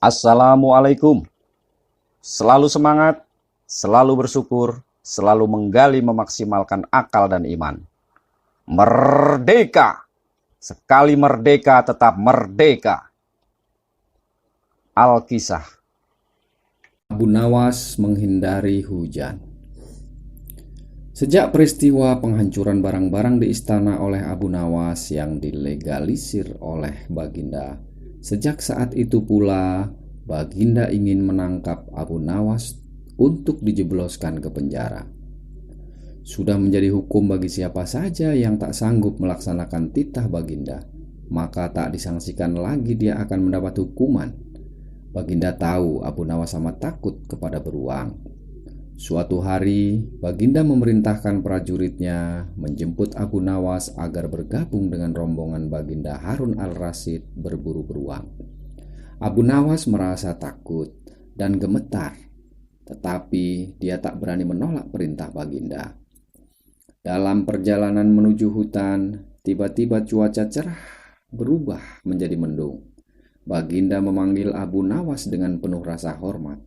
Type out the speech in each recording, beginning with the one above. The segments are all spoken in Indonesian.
Assalamualaikum. Selalu semangat, selalu bersyukur, selalu menggali memaksimalkan akal dan iman. Merdeka! Sekali merdeka tetap merdeka. Al-Kisah. Abu Nawas menghindari hujan. Sejak peristiwa penghancuran barang-barang di istana oleh Abu Nawas yang dilegalisir oleh Baginda, sejak saat itu pula Baginda ingin menangkap Abu Nawas untuk dijebloskan ke penjara. Sudah menjadi hukum bagi siapa saja yang tak sanggup melaksanakan titah Baginda, maka tak disangsikan lagi dia akan mendapat hukuman. Baginda tahu Abu Nawas amat takut kepada beruang. Suatu hari, Baginda memerintahkan prajuritnya menjemput Abu Nawas agar bergabung dengan rombongan Baginda Harun al-Rasyid berburu beruang. Abu Nawas merasa takut dan gemetar, tetapi dia tak berani menolak perintah Baginda. Dalam perjalanan menuju hutan, tiba-tiba cuaca cerah berubah menjadi mendung. Baginda memanggil Abu Nawas dengan penuh rasa hormat.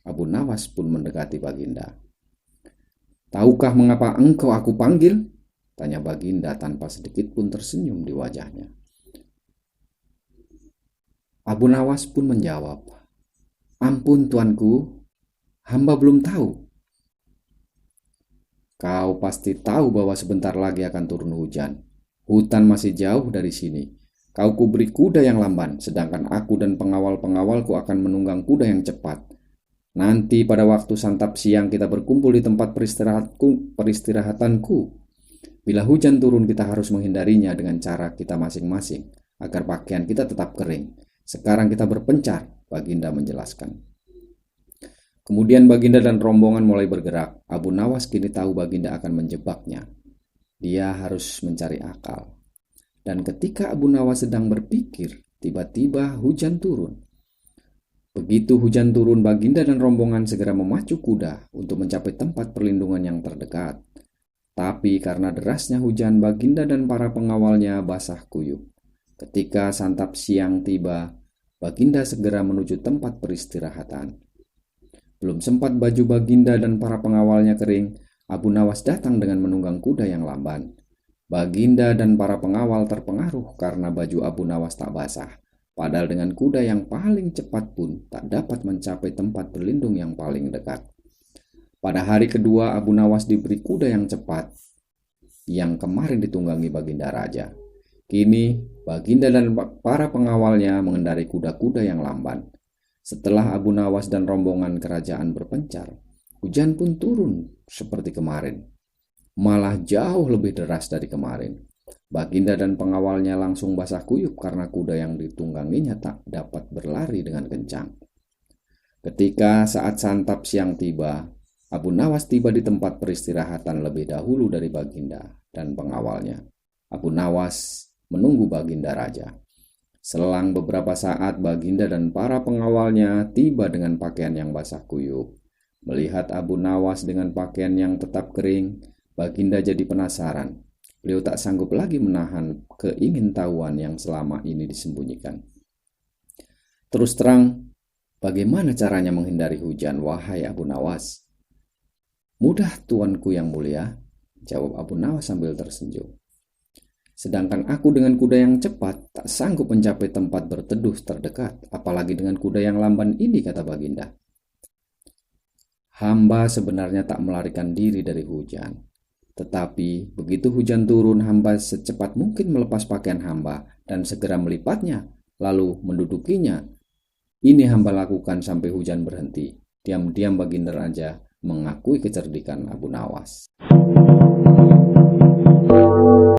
Abu Nawas pun mendekati Baginda. "Tahukah mengapa engkau aku panggil?" tanya Baginda tanpa sedikit pun tersenyum di wajahnya. Abu Nawas pun menjawab, "Ampun tuanku, hamba belum tahu." "Kau pasti tahu bahwa sebentar lagi akan turun hujan. Hutan masih jauh dari sini. Kau kuberi kuda yang lamban, sedangkan aku dan pengawal-pengawalku akan menunggang kuda yang cepat. Nanti pada waktu santap siang kita berkumpul di tempat peristirahatanku. Bila hujan turun kita harus menghindarinya dengan cara kita masing-masing, agar pakaian kita tetap kering. Sekarang kita berpencar," Baginda menjelaskan. Kemudian Baginda dan rombongan mulai bergerak. Abu Nawas kini tahu Baginda akan menjebaknya. Dia harus mencari akal. Dan ketika Abu Nawas sedang berpikir, tiba-tiba hujan turun. Begitu hujan turun, Baginda dan rombongan segera memacu kuda untuk mencapai tempat perlindungan yang terdekat. Tapi karena derasnya hujan, Baginda dan para pengawalnya basah kuyup. Ketika santap siang tiba, Baginda segera menuju tempat peristirahatan. Belum sempat baju Baginda dan para pengawalnya kering, Abu Nawas datang dengan menunggang kuda yang lamban. Baginda dan para pengawal terpengaruh karena baju Abu Nawas tak basah. Padahal dengan kuda yang paling cepat pun tak dapat mencapai tempat berlindung yang paling dekat. Pada hari kedua, Abu Nawas diberi kuda yang cepat yang kemarin ditunggangi Baginda Raja. Kini, Baginda dan para pengawalnya mengendarai kuda-kuda yang lamban. Setelah Abu Nawas dan rombongan kerajaan berpencar, hujan pun turun seperti kemarin. Malah jauh lebih deras dari kemarin. Baginda dan pengawalnya langsung basah kuyup karena kuda yang ditungganginya tak dapat berlari dengan kencang. Ketika saat santap siang tiba, Abu Nawas tiba di tempat peristirahatan lebih dahulu dari Baginda dan pengawalnya. Abu Nawas menunggu Baginda Raja. Selang beberapa saat, Baginda dan para pengawalnya tiba dengan pakaian yang basah kuyup. Melihat Abu Nawas dengan pakaian yang tetap kering, Baginda jadi penasaran. Beliau tak sanggup lagi menahan keingintahuan yang selama ini disembunyikan. "Terus terang, bagaimana caranya menghindari hujan, wahai Abu Nawas?" "Mudah, tuanku yang mulia," jawab Abu Nawas sambil tersenyum. "Sedangkan aku dengan kuda yang cepat tak sanggup mencapai tempat berteduh terdekat, apalagi dengan kuda yang lamban ini," kata Baginda. "Hamba sebenarnya tak melarikan diri dari hujan. Tetapi begitu hujan turun, hamba secepat mungkin melepas pakaian hamba dan segera melipatnya, lalu mendudukinya. Ini hamba lakukan sampai hujan berhenti." Diam-diam Baginda Raja mengakui kecerdikan Abu Nawas.